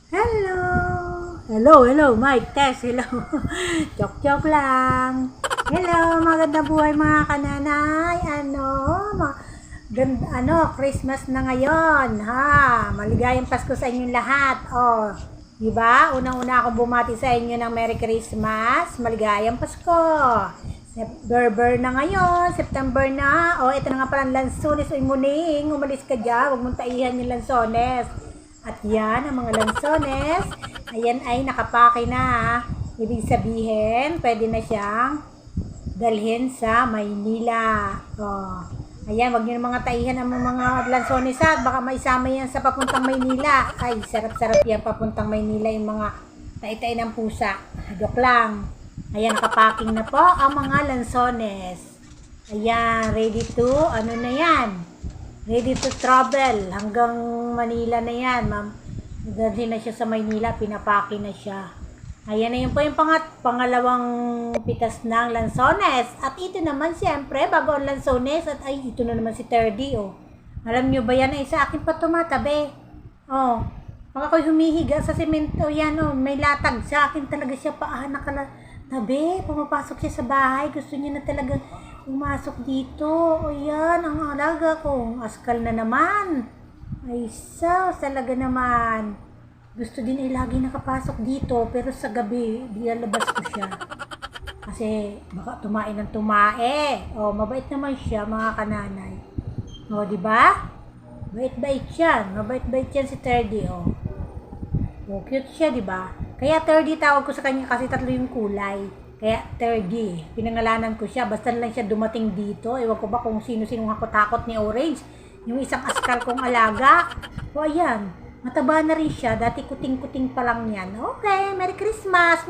Hello! Hello, Mike, Tess, hello. Joke lang. Hello, magandang buhay mga kananay. Christmas na ngayon, ha? Maligayang Pasko sa inyong lahat. Oh, di ba? Unang-una akong bumati sa inyo ng Merry Christmas. Maligayang Pasko. Berber na ngayon, September na. Oh, ito na nga pala ang lansones. Uy, muning, umalis ka dyan. Huwag mong taihan yung lansones. At yan, ang mga lansones, ayan ay nakapake na. Ibig sabihin, pwede na siyang dalhin sa Maynila. Oh. Ayan, wag niyo ng mga taihan ang mga lansones at baka maisama yan sa papuntang Maynila. Ay, sarap-sarap yan papuntang Maynila yung mga tai-tai ng pusa. Joke lang. Ayan, nakapaking na po ang mga lansones. Ayan, ready to, ano na yan? Ready to travel hanggang Manila na yan, ma'am. Dadalhin na siya sa Maynila, pinapaki na siya. Ayan na yun po yung pangalawang pitas ng lansones. At ito naman siyempre, bago ang lansones, at ay, ito na naman si Terdy, oh. Alam nyo ba yan ay sa akin pa tumatabi? Oh, pag ako'y humihiga sa semento, yan, oh, may latag sa akin talaga siya tabi, pumapasok siya sa bahay, gusto niya na talaga pumasok dito. O yan, ang alaga ko. Askal na naman. Ay, talaga naman. Gusto din ay lagi nakapasok dito, pero sa gabi, dilalabas ko siya. Kasi baka tumae ng tumae. O, mabait naman siya, mga kananay. O, di ba? Bait-bait yan. Mabait-bait yan si Terdy, o. O, cute siya, di ba? Kaya Terdy tawag ko sa kanya kasi tatlo yung kulay. Kaya Terdy, pinangalanan ko siya. Basta lang siya dumating dito. Ewan ko ba kung sino-sino takot ni Orange. Yung isang askal kong alaga. O ayan, mataba na rin siya. Dati kuting-kuting pa lang yan. Okay, Merry Christmas!